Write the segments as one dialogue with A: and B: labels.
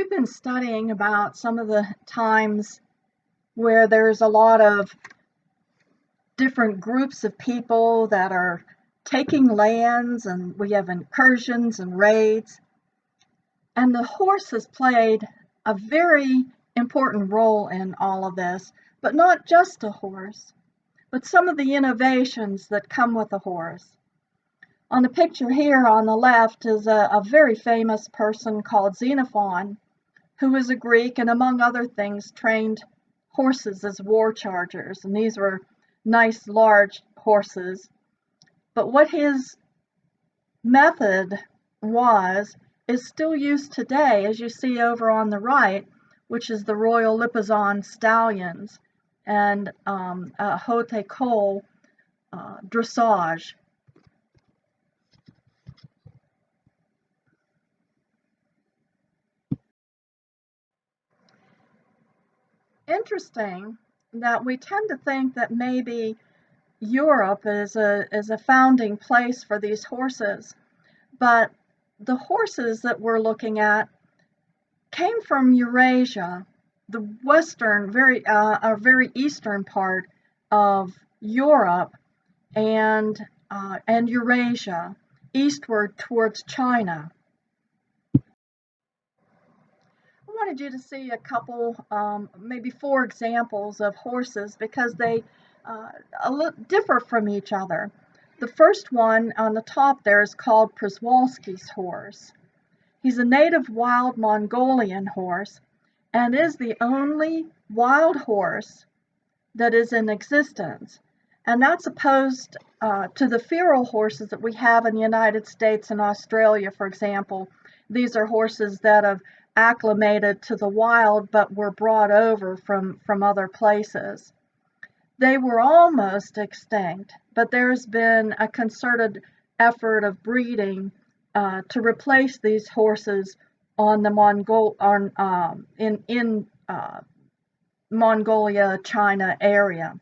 A: We've been studying about some of the times where there's a lot of different groups of people that are taking lands, and we have incursions and raids. And the horse has played a very important role in all of this, but not just a horse, but some of the innovations that come with a horse. On the picture here on the left is a very famous person called Xenophon, who was a Greek and, among other things, trained horses as war chargers. And these were nice, large horses. But what his method was is still used today, as you see over on the right, which is the Royal Lipizzan stallions and haute école dressage. Interesting that we tend to think that maybe Europe is a founding place for these horses, but the horses that we're looking at came from Eurasia, the western, very eastern part of Europe, and Eurasia, eastward towards China. I wanted you to see a couple, maybe 4 examples of horses because they differ from each other. The first one on the top there is called Przewalski's horse. He's a native wild Mongolian horse and is the only wild horse that is in existence. And that's opposed to the feral horses that we have in the United States and Australia, for example. These are horses that have acclimated to the wild but were brought over from other places. They were almost extinct, but there's been a concerted effort of breeding to replace these horses on the in Mongolia, China area.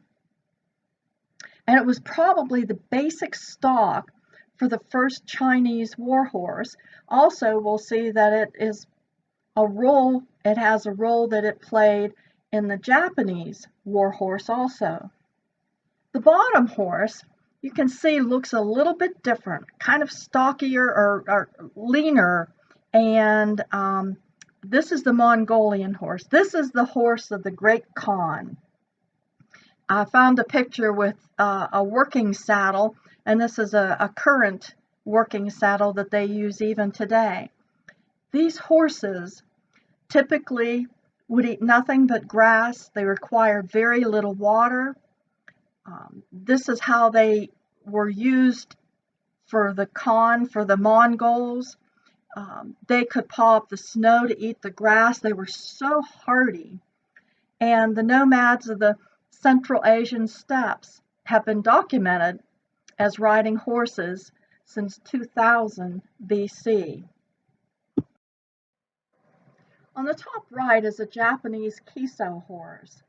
A: And it was probably the basic stock for the first Chinese war horse. Also, we'll see that it has a role that it played in the Japanese war horse also. The bottom horse, you can see, looks a little bit different, kind of stockier or leaner, and this is the Mongolian horse. This is the horse of the Great Khan. I found a picture with a working saddle, and this is a current working saddle that they use even today. These horses typically would eat nothing but grass. They required very little water. This is how they were used for the Khan, for the Mongols. They could paw up the snow to eat the grass. They were so hardy. And the nomads of the Central Asian steppes have been documented as riding horses since 2000 BC. On the top right is a Japanese Kiso horse.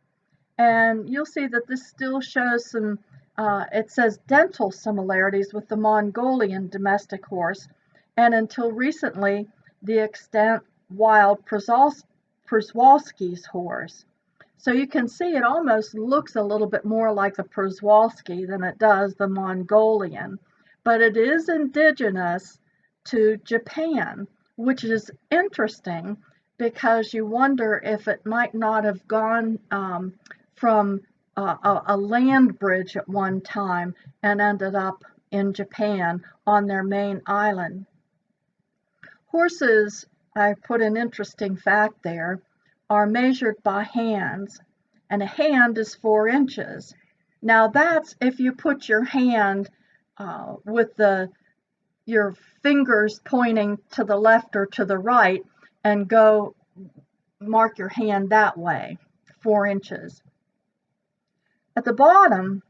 A: And you'll see that this still shows some, it says dental similarities with the Mongolian domestic horse, and until recently, the extant wild Przewalski's horse. So you can see it almost looks a little bit more like the Przewalski than it does the Mongolian, but it is indigenous to Japan, which is interesting because you wonder if it might not have gone from a land bridge at one time and ended up in Japan on their main island. Horses, I put an interesting fact there, are measured by hands, and a hand is 4 inches. Now that's if you put your hand with your fingers pointing to the left or to the right and go mark your hand that way, 4 inches. At the bottom,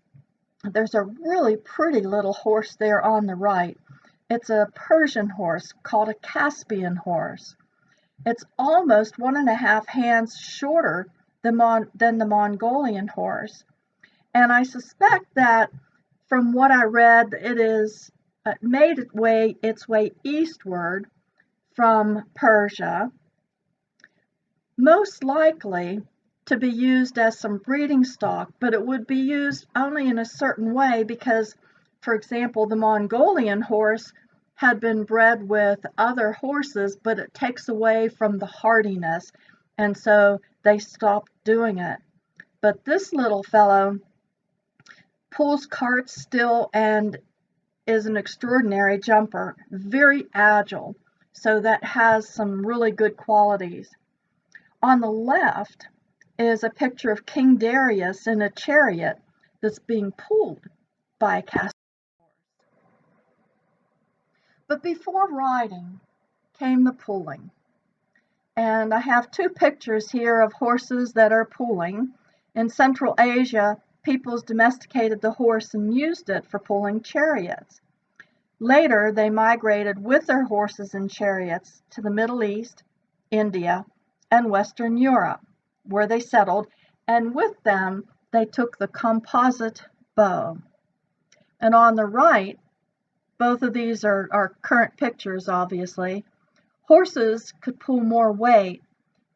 A: there's a really pretty little horse there on the right. It's a Persian horse called a Caspian horse. It's almost 1.5 hands shorter than the Mongolian horse. And I suspect that from what I read, it is made its way eastward from Persia most likely to be used as some breeding stock, but it would be used only in a certain way because, for example, the Mongolian horse had been bred with other horses, but it takes away from the hardiness, and so they stopped doing it. But this little fellow pulls carts still and is an extraordinary jumper, very agile, so that has some really good qualities. On the left is a picture of King Darius in a chariot that's being pulled by a cast horse. But before riding came the pulling. And I have two pictures here of horses that are pulling. In Central Asia, peoples domesticated the horse and used it for pulling chariots. Later, they migrated with their horses and chariots to the Middle East, India, and Western Europe, where they settled, and with them they took the composite bow. And on the right, both of these are current pictures, obviously. Horses could pull more weight,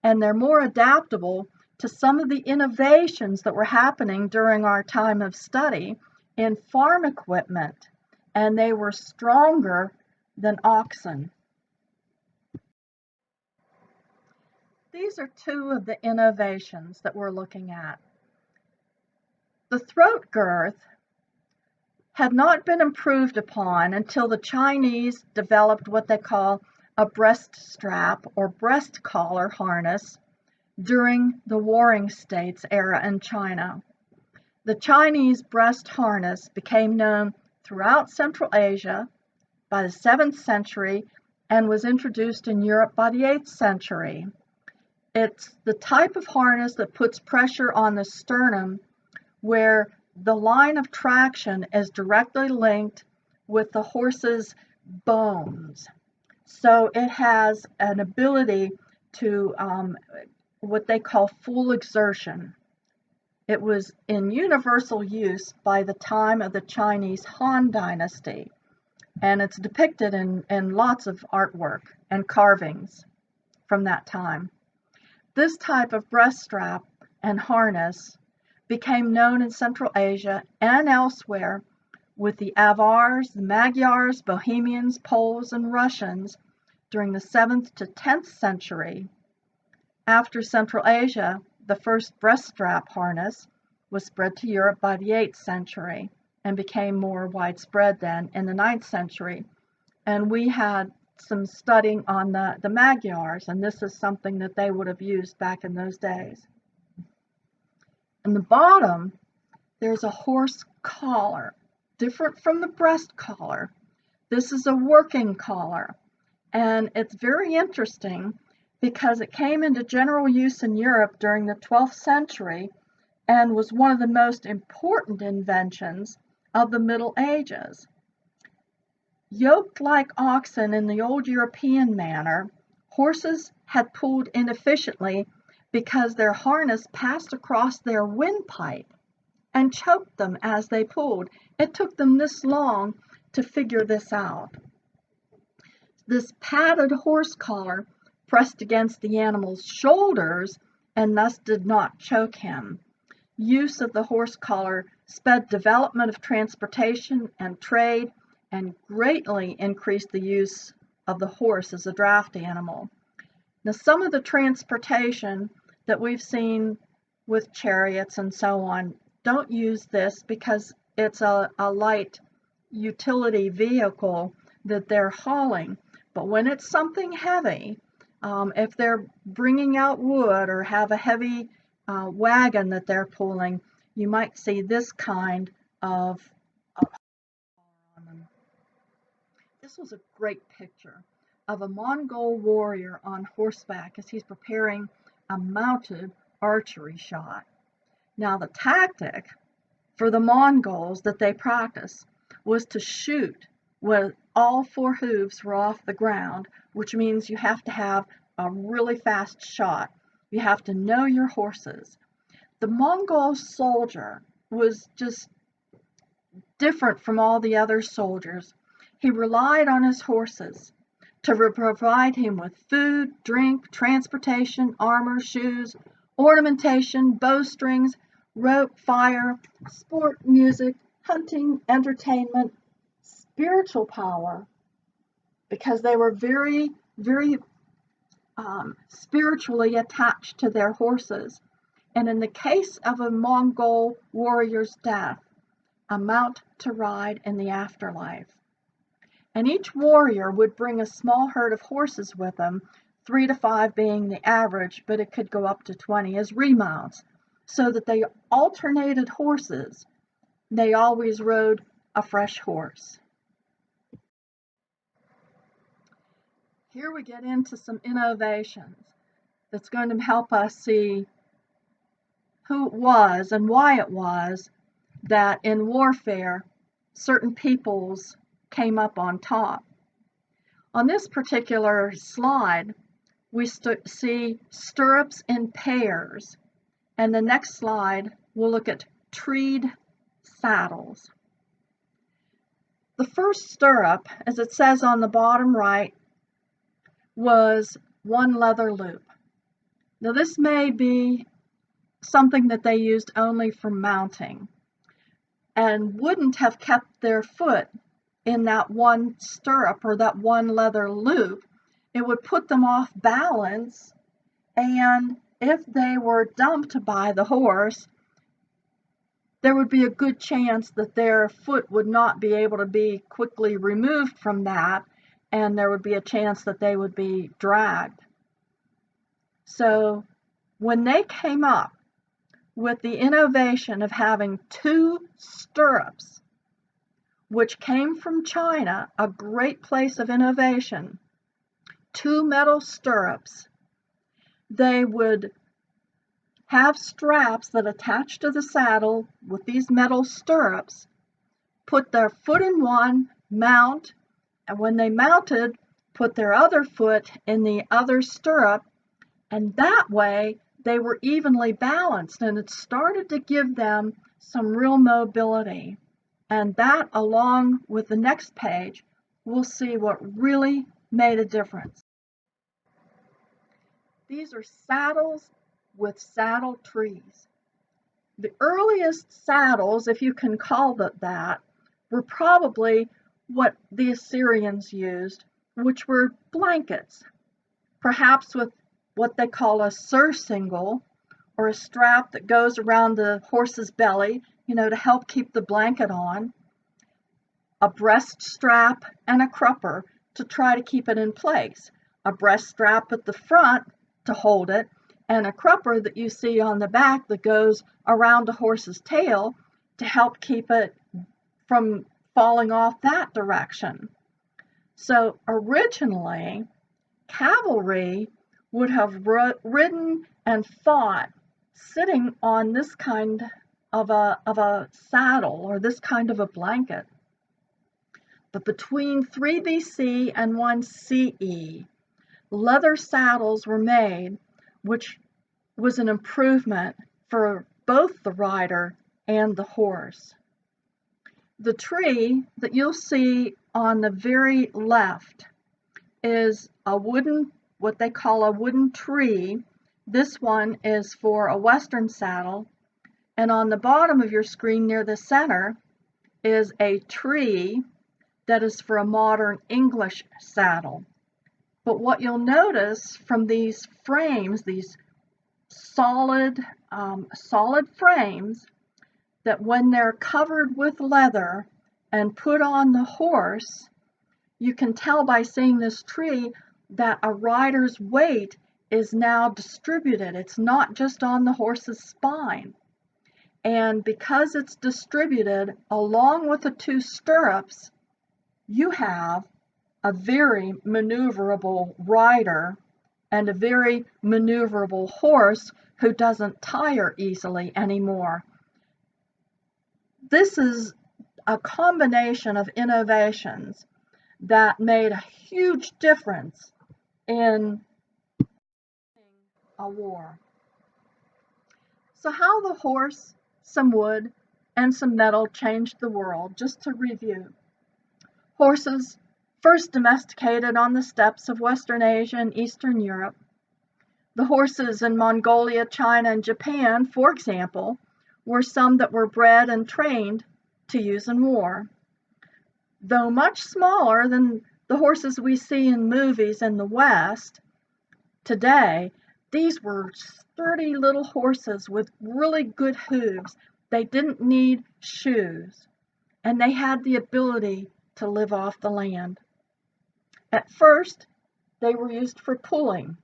A: and they're more adaptable to some of the innovations that were happening during our time of study in farm equipment, and they were stronger than oxen. These are two of the innovations that we're looking at. The throat girth had not been improved upon until the Chinese developed what they call a breast strap or breast collar harness during the Warring States era in China. The Chinese breast harness became known throughout Central Asia by the 7th century and was introduced in Europe by the 8th century. It's the type of harness that puts pressure on the sternum where the line of traction is directly linked with the horse's bones. So it has an ability to what they call full exertion. It was in universal use by the time of the Chinese Han Dynasty, and it's depicted in lots of artwork and carvings from that time. This type of breast strap and harness became known in Central Asia and elsewhere with the Avars, the Magyars, Bohemians, Poles, and Russians during the 7th to 10th century. After Central Asia, the first breast strap harness was spread to Europe by the 8th century and became more widespread then in the 9th century. And we had some studying on the Magyars, and this is something that they would have used back in those days. In the bottom, there's a horse collar, different from the breast collar. This is a working collar, and it's very interesting because it came into general use in Europe during the 12th century and was one of the most important inventions of the Middle Ages. Yoked like oxen in the old European manner, horses had pulled inefficiently because their harness passed across their windpipe and choked them as they pulled. It took them this long to figure this out. This padded horse collar pressed against the animal's shoulders and thus did not choke him. Use of the horse collar sped development of transportation and trade and greatly increased the use of the horse as a draft animal. Now, some of the transportation that we've seen with chariots and so on don't use this because it's a light utility vehicle that they're hauling. But when it's something heavy, if they're bringing out wood or have a heavy wagon that they're pulling, you might see this kind of on them. This was a great picture of a Mongol warrior on horseback as he's preparing a mounted archery shot. Now, the tactic for the Mongols that they practiced was to shoot when all four hooves were off the ground, which means you have to have a really fast shot. You have to know your horses. The Mongol soldier was just different from all the other soldiers. He relied on his horses to provide him with food, drink, transportation, armor, shoes, ornamentation, bowstrings, rope, fire, sport, music, hunting, entertainment, spiritual power, because they were very, very spiritually attached to their horses. And in the case of a Mongol warrior's death, a mount to ride in the afterlife. And each warrior would bring a small herd of horses with them, 3 to 5 being the average, but it could go up to 20 as remounts, so that they alternated horses. They always rode a fresh horse. Here we get into some innovations that's going to help us see who it was and why it was that in warfare certain peoples came up on top. On this particular slide, we see stirrups in pairs, and the next slide we'll look at treed saddles. The first stirrup, as it says on the bottom right, was one leather loop. Now this may be something that they used only for mounting and wouldn't have kept their foot in that one stirrup or that one leather loop. It would put them off balance, and if they were dumped by the horse, there would be a good chance that their foot would not be able to be quickly removed from that, and there would be a chance that they would be dragged. So when they came up with the innovation of having 2 stirrups, which came from China, a great place of innovation, 2 metal stirrups, they would have straps that attach to the saddle with these metal stirrups, put their foot in one, mount, and when they mounted, put their other foot in the other stirrup, and that way they were evenly balanced, and it started to give them some real mobility. And that, along with the next page, we'll see what really made a difference. These are saddles with saddle trees. The earliest saddles, if you can call it that, were probably what the Assyrians used, which were blankets, perhaps with what they call a surcingle, or a strap that goes around the horse's belly, to help keep the blanket on, a breast strap, and a crupper to try to keep it in place. A breast strap at the front to hold it, and a crupper that you see on the back that goes around a horse's tail to help keep it from falling off that direction. So originally, cavalry would have ridden and fought sitting on this kind of a saddle or this kind of a blanket. But between 3 BC and 1 CE, leather saddles were made, which was an improvement for both the rider and the horse. The tree that you'll see on the very left is a wooden, what they call a wooden tree. This one is for a Western saddle, and on the bottom of your screen near the center is a tree that is for a modern English saddle. But what you'll notice from these frames, these solid frames, that when they're covered with leather and put on the horse, you can tell by seeing this tree that a rider's weight is now distributed. It's not just on the horse's spine. And because it's distributed along with the 2 stirrups, you have a very maneuverable rider and a very maneuverable horse who doesn't tire easily anymore. This is a combination of innovations that made a huge difference in a war. So how the horse, some wood, and some metal changed the world, just to review. Horses first domesticated on the steppes of Western Asia and Eastern Europe. The horses in Mongolia, China, and Japan, for example, were some that were bred and trained to use in war. Though much smaller than the horses we see in movies in the West today, these were sturdy little horses with really good hooves. They didn't need shoes, and they had the ability to live off the land. At first, they were used for pulling.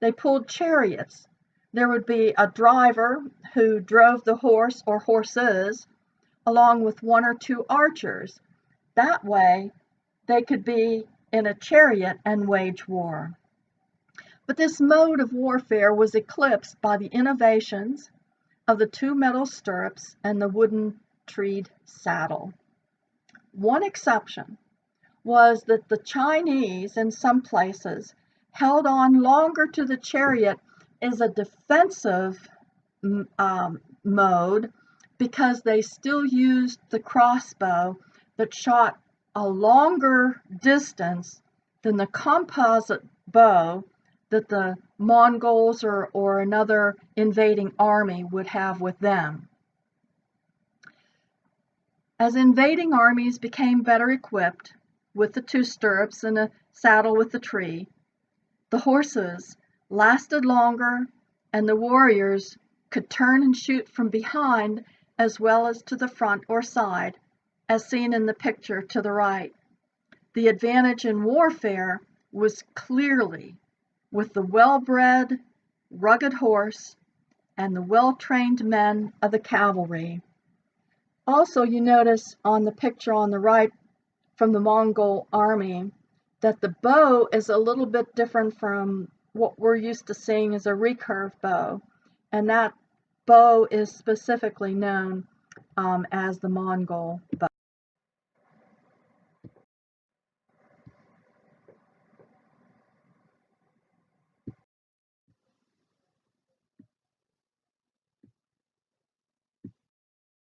A: They pulled chariots. There would be a driver who drove the horse or horses, along with one or two archers. That way, they could be in a chariot and wage war. But this mode of warfare was eclipsed by the innovations of the two metal stirrups and the wooden treed saddle. One exception was that the Chinese, in some places, held on longer to the chariot as a defensive mode because they still used the crossbow that shot a longer distance than the composite bow that the Mongols or another invading army would have with them. As invading armies became better equipped with the two stirrups and a saddle with the tree, the horses lasted longer and the warriors could turn and shoot from behind as well as to the front or side, as seen in the picture to the right. The advantage in warfare was clearly with the well-bred, rugged horse and the well-trained men of the cavalry. Also, you notice on the picture on the right from the Mongol army that the bow is a little bit different from what we're used to seeing as a recurve bow, and that bow is specifically known as the Mongol bow.